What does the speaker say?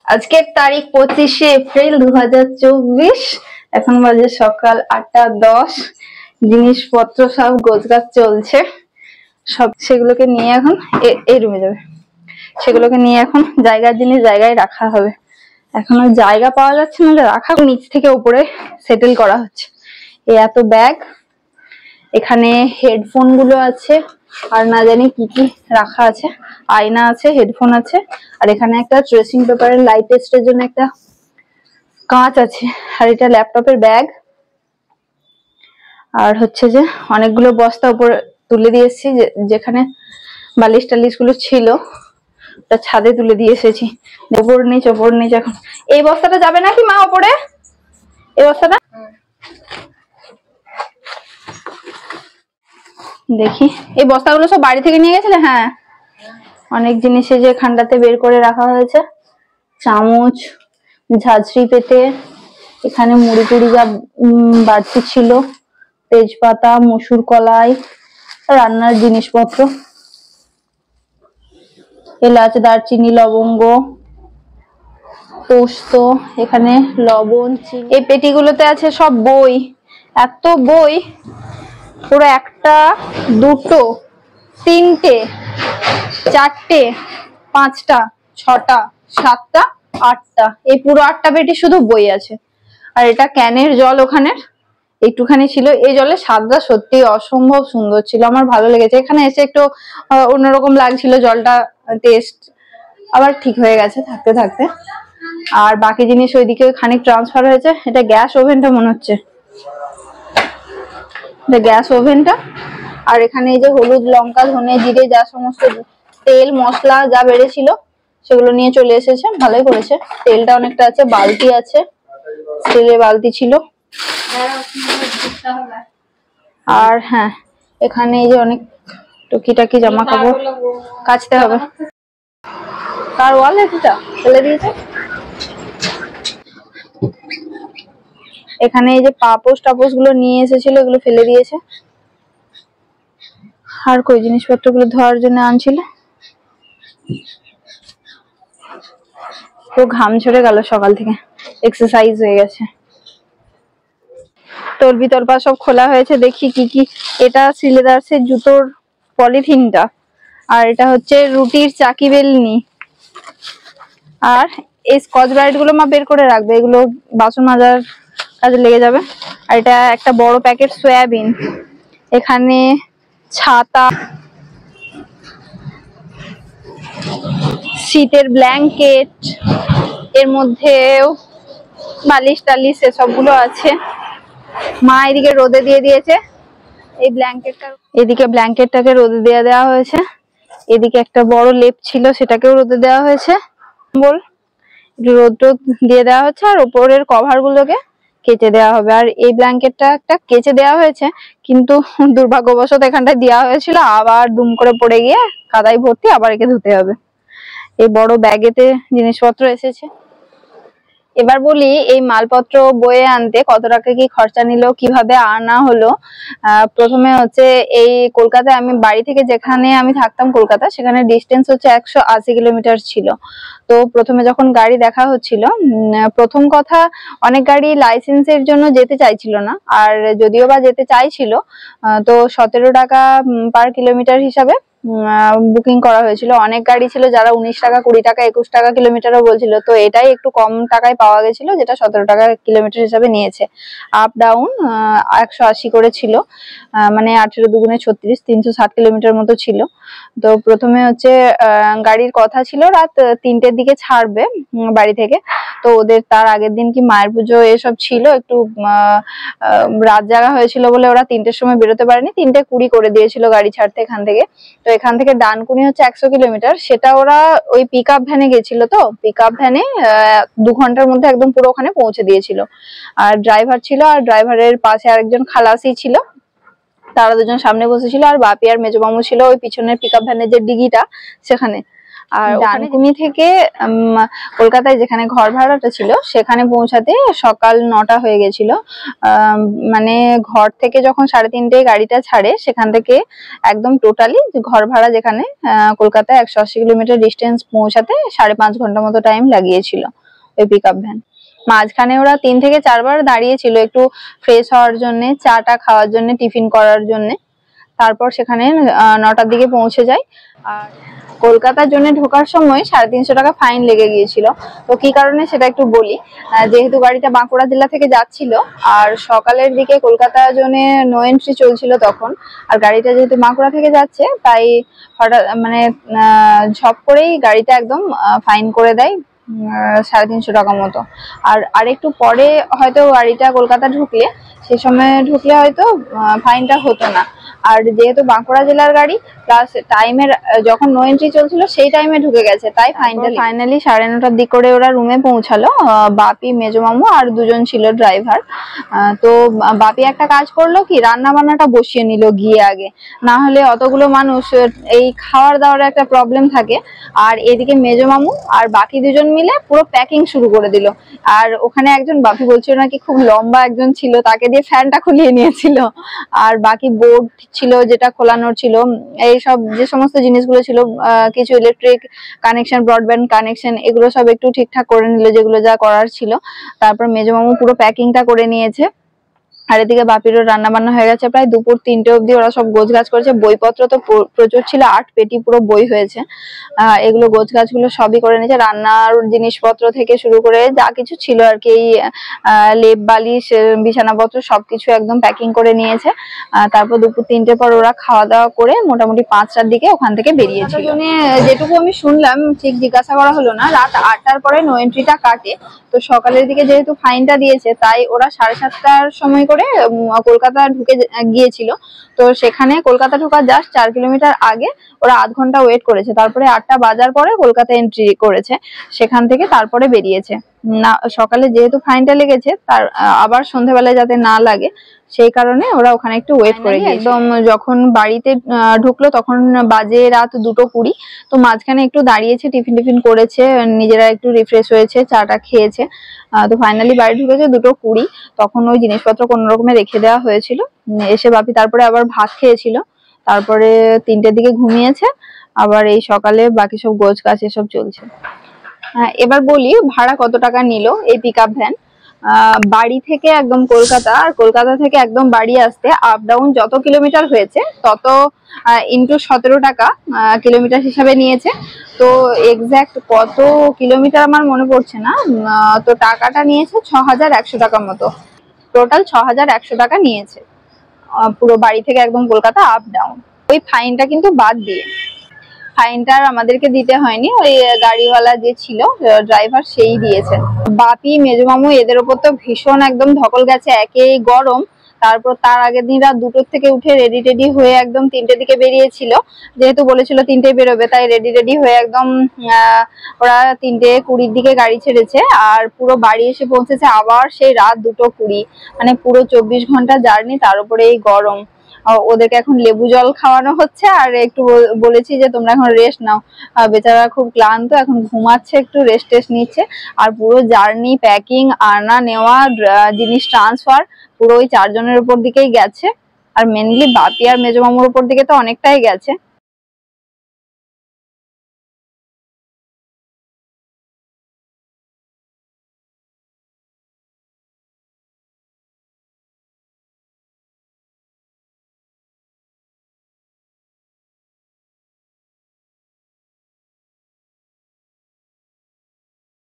আজকের তারিখ 25শে এপ্রিল 2024। এখন বাজে সকাল 8:10। জিনিসপত্র সব গোছগাছ চলছে, সব সেগুলোকে নিয়ে এখন এই রুমে যাবে। সেগুলোকে নিয়ে এখন জায়গার জিনিস জায়গায় রাখা হবে। এখনো জায়গা পাওয়া যাচ্ছে না, রাখা নিচ থেকে উপরে সেটেল করা হচ্ছে। এই এত ব্যাগ, এখানে হেডফোন গুলো আছে আর না জানি কি কি রাখা আছে, আয়না আছে, হেডফোন আছে, আর এখানে একটা ট্রেসিং পেপারের লাইট টেস্টের জন্য একটা কাঁচ আছে, আর এটা ল্যাপটপের ব্যাগ। আর হচ্ছে যে অনেকগুলো বস্তা উপরে তুলে দিয়ে এসেছি, যেখানে বালিশ টালিশ গুলো ছিল ওটা ছাদে তুলে দিয়ে এসেছি। ওপর নিচ এখন এই বস্তাটা যাবে নাকি মা ওপরে? এই বস্তাটা দেখি, এই বস্তাগুলো সব বাড়ি থেকে নিয়ে গেছিলে? হ্যাঁ, অনেক জিনিস এই যে এখানটাতে বের করে রাখা হয়েছে, চামচ, ঝাঁঝরি পেতে, এখানে মুড়ি টুড়ি যা বাড়তি ছিল, তেজপাতা, মসুর কলাই, রান্নার জিনিসপত্র, এলাচ, দারচিনি, লবঙ্গ, পোস্ত, এখানে লবণ, চিনি। এই পেটিগুলোতে আছে সব বই, এত বই, পুরো একটা, দুটো, তিনটে, চারটে, পাঁচটা, ছটা, সাতটা, আটটা, এই পুরো 8টা পেটি শুধু বই আছে। আর এটা ক্যানের জল, ওখানে একটুখানি ছিল। এই জলের স্বাদটা সত্যি অসম্ভব সুন্দর ছিল, আমার ভালো লেগেছে। এখানে এসে একটু অন্যরকম লাগছিল জলটা, টেস্ট আবার ঠিক হয়ে গেছে থাকতে থাকতে। আর বাকি জিনিস ওইদিকে খানিক ট্রান্সফার হয়েছে। এটা গ্যাস ওভেনটা মনে হচ্ছে, এটা গ্যাস ওভেনটা। আর এখানে এই যে হলুদ, লঙ্কা, ধনে, জিরে, যা সমস্ত তেল মশলা যা বেড়েছিল সেগুলো নিয়ে চলে এসেছে, ভালোই করেছে। তেলটা অনেকটা আছে, বালতি আছে, তেলের বালতি ছিল। আর হ্যাঁ, এখানে এই যে অনেক টুকিটাকি জামা কাপড় কাচতে হবে। কার ওয়াল এটা ফেলে দিয়েছে। এখানে এই যে পাপোশ টাপোশ গুলো নিয়ে এসেছিল, এগুলো ফেলে দিয়েছে। আর কই জিনিসপত্র গুলো ধোয়ার জন্য আনছিল। পুরো ঘাম ঝরে গেল সকাল থেকে, এক্সারসাইজ হয়ে গেছে। তলবি তলপা সব খোলা হয়েছে, দেখি কি কি। এটা সিলেদার্সের জুতোর পলিথিনটা, আর এটা হচ্ছে রুটির চাকি বেলনি। আর এই স্কচ ব্রাইট গুলো মা বের করে রাখবে, এগুলো বাসন মাজার কাজে লেগে যাবে। আর এটা একটা বড় প্যাকেট সয়াবিন। এখানে ছাতা, শীতের ব্ল্যাঙ্কেট, এর মধ্যেও বালিশ টালিশ এসবগুলো আছে। মা এদিকে রোদে দিয়ে দিয়েছে এই ব্ল্যাঙ্কেটটা, এদিকে ব্ল্যাঙ্কেটটাকে রোদে দিয়ে দেওয়া হয়েছে। এদিকে একটা বড় লেপ ছিল, সেটাকেও রোদে দেওয়া হয়েছে, বল রোদ টোদ দিয়ে দেওয়া হচ্ছে। আর উপরের কভার গুলোকে কেচে দেওয়া হবে। আর এই ব্ল্যাঙ্কেটটা একটা কেচে দেওয়া হয়েছে, কিন্তু দুর্ভাগ্যবশত এখানটায় দেওয়া হয়েছিল, আবার দুম করে পড়ে গিয়ে কাদায় ভর্তি, আবার একে ধুতে হবে। এই বড় ব্যাগেতে জিনিসপত্র এসেছে। এবার বলি, এই মালপত্র বয়ে আনতে কত টাকা কি খরচা নিল, কিভাবে আনা হলো। প্রথমে হচ্ছে এই কলকাতায়, আমি বাড়ি থেকে যেখানে আমি থাকতাম কলকাতা, সেখানে ডিস্টেন্স হচ্ছে 180 কিলোমিটার ছিল। তো প্রথমে যখন গাড়ি দেখা হচ্ছিল, প্রথম কথা অনেক গাড়ি লাইসেন্সের জন্য যেতে চাইছিল না, আর যদিও বা যেতে চাইছিল তো 17 টাকা পার কিলোমিটার হিসাবে বুকিং করা হয়েছিল। অনেক গাড়ি ছিল যারা 19 টাকা, 20 টাকা, 21 টাকা কিলোমিটারও বলছিল। তো এটাই একটু কম টাকায় পাওয়া গেছিল, যেটা 17 টাকা কিলোমিটার হিসাবে নিয়েছে। আপ ডাউন 180 করে ছিল, মানে 18 দুগুণে 36, 360 কিলোমিটার মতো ছিল। তো প্রথমে হচ্ছে গাড়ির কথা ছিল রাত 3টের দিকে ছাড়বে বাড়ি থেকে। তো ওদের তার আগের দিন কি মায়ের পুজো এসব ছিল, একটু রাত জাগা হয়েছিল বলে ওরা 3টের সময় বেরোতে পারেনি, 3:20 করে দিয়েছিল গাড়ি ছাড়তে এখান থেকে। তো এখান থেকে ডানকুনি হচ্ছে 100 কিলোমিটার, সেটা ওরা ওই পিক আপ ভ্যানে গেছিল। তো পিক আপ ভ্যানে 2 ঘন্টার মধ্যে একদম পুরো ওখানে পৌঁছে দিয়েছিল। আর ড্রাইভার ছিল, আর ড্রাইভারের পাশে আরেকজন খালাসি ছিল, তারা দুজন সামনে বসেছিল। আর বাপি আর মেজো মামু ছিল ওই পিছনের পিক আপ ভ্যানের যে ডিগিটা সেখানে। আর ডানকুনি থেকে কলকাতায় যেখানে ঘর ভাড়াটা ছিল সেখানে পৌঁছাতে সকাল 9টা হয়ে গেছিল। মানে ঘর থেকে যখন 3:30টায় গাড়িটা ছাড়ে সেখান থেকে একদম টোটালি ঘর ভাড়া যেখানে কলকাতায় 180 কিলোমিটার ডিস্টেন্স পৌঁছাতে 5.5 ঘন্টা মতো টাইম লাগিয়েছিল ওই পিক আপ ভ্যান। মাঝখানে ওরা 3 থেকে 4 বার দাঁড়িয়েছিল একটু ফ্রেশ হওয়ার জন্য, চাটা খাওয়ার জন্য, টিফিন করার জন্য। তারপর সেখানে 9টার দিকে পৌঁছে যায়। আর কলকাতার জন্য ঢোকার সময় 350 টাকা ফাইন লেগে গিয়েছিল। তো কি কারণে সেটা একটু বলি। যেহেতু গাড়িটা বাঁকুড়া জেলা থেকে যাচ্ছিল আর সকালের দিকে কলকাতার জন্য নো এন্ট্রি চলছিল তখন, আর গাড়িটা যেহেতু বাঁকুড়া থেকে যাচ্ছে তাই হঠাৎ মানে ঝপ করেই গাড়িটা একদম ফাইন করে দেয় 350 টাকা মতো। আর আরেকটু পরে হয়তো গাড়িটা কলকাতা ঢুকলে, সে সময় ঢুকলে হয়তো ফাইনটা হতো না। আর যেহেতু বাঁকুড়া জেলার গাড়ি প্লাস টাইমের যখন নো এন্ট্রি চলছিল সেই টাইমে ঢুকে গেছে, তাই ফাইনালি 9:30টার দিক করে ওরা রুমে পৌঁছালো। বাপি, মেজো মামু আর দুজন ছিল ড্রাইভার। তো বাপি একটা কাজ করলো কি, রান্না বান্নাটা বসিয়ে নিল গিয়ে আগে, না হলে অতগুলো মানুষ এই খাওয়ার দাওয়ার একটা প্রবলেম থাকে। আর এদিকে মেজো মামু আর বাকি দুজন মিলে পুরো প্যাকিং শুরু করে দিল। আর ওখানে একজন বাপি বলছিল নাকি খুব লম্বা একজন ছিল, তাকে দিয়ে ফ্যানটা খুলিয়ে নিয়েছিল। আর বাকি বোর্ড ছিল যেটা খোলানোর ছিল, এইসব যে সমস্ত জিনিসগুলো ছিল, কিছু ইলেকট্রিক কানেকশন, ব্রডব্যান্ড কানেকশন, এগুলো সব একটু ঠিকঠাক করে নিল যেগুলো যা করার ছিল। তারপর মেজো মামু পুরো প্যাকিংটা করে নিয়েছে। আর এদিকে বাপিরও রান্না বান্না হয়ে গেছে। প্রায় দুপুর 3টে অব্দি ওরা সব গোছগাছ করেছে। বইপত্র তো প্রচুর ছিল, 8 পেটি পুরো বই হয়েছে। এগুলো গোছগাছ গুলো সবই করে নিয়েছে। রান্নার জিনিসপত্র থেকে শুরু করে যা কিছু ছিল আর কি, লেপ বালিশ বিছানাপত্র সবকিছু একদম প্যাকিং করে নিয়েছে। তারপর দুপুর 3টের পর ওরা খাওয়া দাওয়া করে মোটামুটি 5টার দিকে ওখান থেকে বেরিয়েছিল। যেটুকু আমি শুনলাম, ঠিক জিজ্ঞাসা করা হলো না, রাত 8টার পরে নো এন্ট্রিটা কাটে। তো সকালের দিকে যেহেতু ফাইনটা দিয়েছে তাই ওরা 7:30টার সময় করে কলকাতা ঢুকে গিয়েছিল। তো সেখানে কলকাতা ঢোকার জাস্ট 4 কিলোমিটার আগে ওরা আধ ঘন্টা ওয়েট করেছে। তারপরে 8টা বাজার পরে কলকাতা এন্ট্রি করেছে, সেখান থেকে তারপরে বেরিয়েছে। না, সকালে যেহেতু ফাইনটা লেগেছে তার আবার সন্ধ্যাবেলায় যাতে না লাগে সেই কারণে ওরা ওখানে একটু ওয়েট করে গিয়েছে। একদম যখন বাড়িতে ঢুকলো তখন বাজে রাত 2:20। তো মাঝখানে একটু দাঁড়িয়েছে, টিফিন করেছে, নিজেরা একটু রিফ্রেশ হয়েছে, চাটা খেয়েছে। তো ফাইনালি বাড়ি ঢুকেছে 2:20। তখন ওই জিনিসপত্র কোনো রকমে রেখে দেওয়া হয়েছিল। এসে বাপি তারপরে আবার ভাত খেয়েছিল, তারপরে 3টের দিকে ঘুমিয়েছে। আবার এই সকালে বাকি সব গোছগাছ এসব চলছে। এবার বলি ভাড়া কত টাকা নিল এই পিক আপ ভ্যান। বাড়ি থেকে একদম কলকাতা, আর কলকাতা থেকে একদম বাড়ি আসতে আপ ডাউন যত কিলোমিটার হয়েছে তত ইন্টু 17 টাকা কিলোমিটার হিসাবে নিয়েছে। তো এক্সাক্ট কত কিলোমিটার আমার মনে পড়ছে না। তো টাকাটা নিয়েছে 6100 টাকা মতো, টোটাল 6100 টাকা নিয়েছে পুরো বাড়ি থেকে একদম কলকাতা আপ ডাউন। ওই ফাইনটা কিন্তু বাদ দিয়ে, ফাইনটা আমাদেরকে দিতে হয়নি, ওই গাড়িওয়ালা যে ছিল ড্রাইভার সেই দিয়েছে। বাপি, মেজো মামু এদের ওপর তো ভীষণ একদম ধকল গেছে, একেই গরম। তারপর তার আগের দিন রাত 2টোর থেকে উঠে রেডি হয়ে একদম 3টের দিকে বেরিয়েছিল। যেহেতু বলেছিল 3টায় বেরোবে তাই রেডি হয়ে একদম ওরা 3:20 দিকে গাড়ি ছেড়েছে। আর পুরো বাড়ি এসে পৌঁছেছে আবার সেই রাত 2:20। মানে পুরো 24 ঘন্টা জার্নি, তার উপরে এই গরম। ওদেরকে এখন লেবু জল খাওয়ানো হচ্ছে আর একটু বলেছি যে তোমরা এখন রেস্ট নাও। বেচারা খুব ক্লান্ত, এখন ঘুমাচ্ছে, একটু রেস্ট নিচ্ছে। আর পুরো জার্নি, প্যাকিং, আনা নেওয়া, জিনিস ট্রান্সফার পুরো ওই 4 জনের উপর দিকেই গেছে। আর মেনলি বাপি আর মেজো মামুর উপর দিকে তো অনেকটাই গেছে।